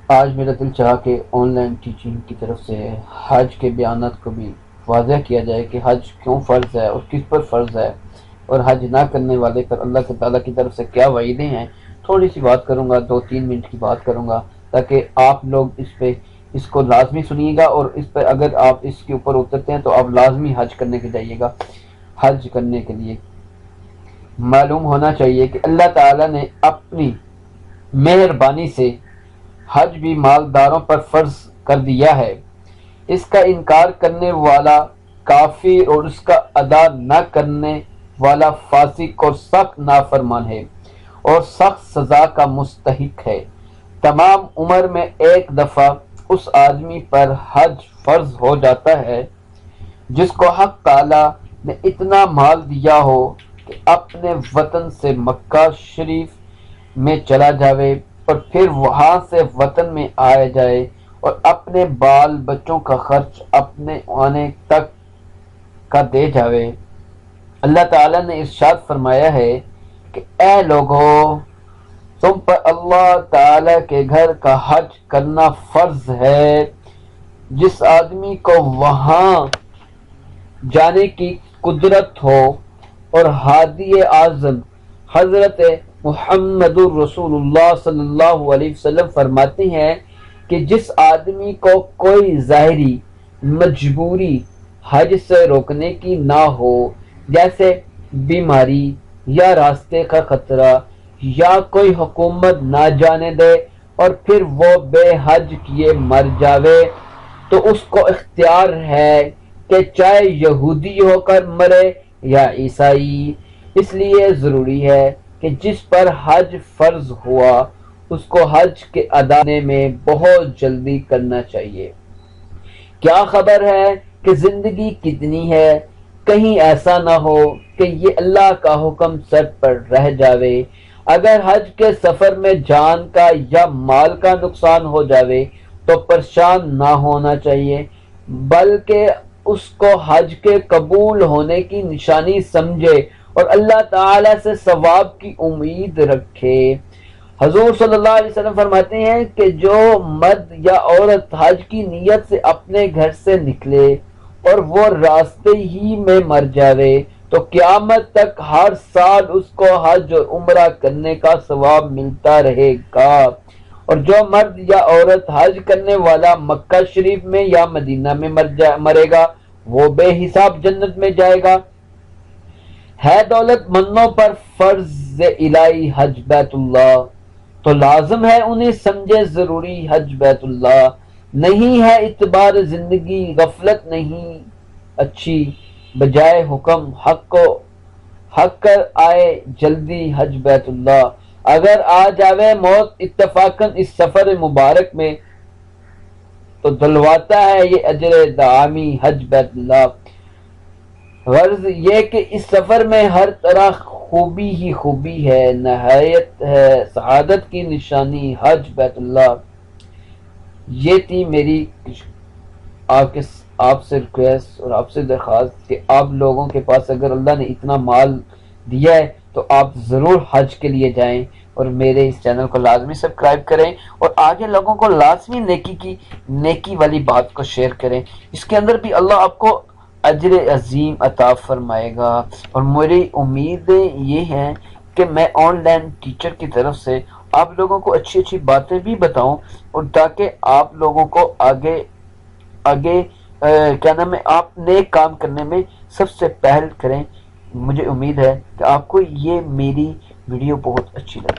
آج میرا دل چاہا کہ آن لائن ٹیچنگ کی طرف سے حج کے بیانات کو بھی واضح کیا جائے کہ حج کیوں فرض ہے اور کس پر فرض ہے، اور حج نہ کرنے والے پر اللہ تعالیٰ کی طرف سے کیا وعیدیں ہیں۔ تھوڑی سی بات کروں گا، 2-3 منٹ کی بات کروں گا، تاکہ آپ لوگ اس کو لازمی سنیے گا، اور اس پر اگر آپ اس کے اوپر اترتے ہیں تو آپ لازمی حج کرنے کے جائیے گا۔ حج کرنے کے لیے معلوم ہونا چاہیے کہ اللہ تعالیٰ نے اپنی مہربانی سے حج بھی مالداروں پر فرض کر دیا ہے۔ اس کا انکار کرنے والا کافر اور اس کا ادا نہ کرنے والا فاسق اور سخت نافرمان ہے اور سخت سزا کا مستحق ہے۔ تمام عمر میں ایک دفعہ اس آدمی پر حج فرض ہو جاتا ہے جس کو حق تعالی نے اتنا مال دیا ہو کہ اپنے وطن سے مکہ شریف میں چلا جاوے اور پھر وہاں سے وطن میں آیا جائے اور اپنے بال بچوں کا خرچ اپنے آنے تک کا دے جاوے۔ اللہ تعالیٰ نے ارشاد فرمایا ہے کہ اے لوگو، تم پر اللہ تعالیٰ کے گھر کا حج کرنا فرض ہے۔ جس آدمی کو وہاں جانے کی قدرت ہو، اور ہادی اعظم حضرت محمد الرسول اللہ صلی اللہ علیہ وسلم فرماتے ہیں کہ جس آدمی کو کوئی ظاہری مجبوری حج سے روکنے کی نہ ہو، جیسے بیماری یا راستے کا خطرہ یا کوئی حکومت نہ جانے دے اور پھر وہ بے حج کیے مر جاوے، تو اس کو اختیار ہے کہ چاہے یہودی ہو کر مرے یا عیسائی۔ اس لیے ضروری ہے کہ جس پر حج فرض ہوا اس کو حج کے ادانے میں بہت جلدی کرنا چاہیے۔ کیا خبر ہے کہ زندگی کتنی ہے، کہیں ایسا نہ ہو کہ یہ اللہ کا حکم سر پر رہ جاوے۔ اگر حج کے سفر میں جان کا یا مال کا نقصان ہو جاوے تو پریشان نہ ہونا چاہیے، بلکہ اس کو حج کے قبول ہونے کی نشانی سمجھے اور اللہ تعالی سے ثواب کی امید رکھے۔ حضور صلی اللہ علیہ وسلم فرماتے ہیں کہ جو مرد یا عورت حج کی نیت سے اپنے گھر سے نکلے اور وہ راستے ہی میں مر جاوے تو قیامت تک ہر سال اس کو حج اور عمرہ کرنے کا ثواب ملتا رہے گا، اور جو مرد یا عورت حج کرنے والا مکہ شریف میں یا مدینہ میں مرے گا وہ بے حساب جنت میں جائے گا۔ ہے دولت مندوں پر فرض الہی حج بیت اللہ، تو لازم ہے انہیں سمجھے ضروری حج بیت اللہ۔ نہیں ہے اعتبار زندگی غفلت نہیں اچھی، بجائے حکم حق کر آئے جلدی حج بیت اللہ۔ اگر آ جاوے موت اتفاقاً اس سفر مبارک میں تو دلواتا ہے یہ اجر دامی حج بیت اللہ۔ غرض یہ کہ اس سفر میں ہر طرح خوبی ہی خوبی ہے، نہایت ہے سعادت کی نشانی حج بیت اللہ۔ یہ تھی میری آپ سے ریکویسٹ اور آپ سے درخواست کہ آپ لوگوں کے پاس اگر اللہ نے اتنا مال دیا ہے تو آپ ضرور حج کے لیے جائیں، اور میرے اس چینل کو لازمی سبسکرائب کریں اور آگے لوگوں کو لازمی نیکی والی بات کو شیئر کریں۔ اس کے اندر بھی اللہ آپ کو اجر عظیم عطا فرمائے گا، اور میری امیدیں یہ ہیں کہ میں آن لائن ٹیچر کی طرف سے آپ لوگوں کو اچھی اچھی باتیں بھی بتاؤں، اور تاکہ آپ لوگوں کو آگے کیا نام ہے، آپ نیک کام کرنے میں سب سے پہل کریں۔ مجھے امید ہے کہ آپ کو یہ میری ویڈیو بہت اچھی لگی۔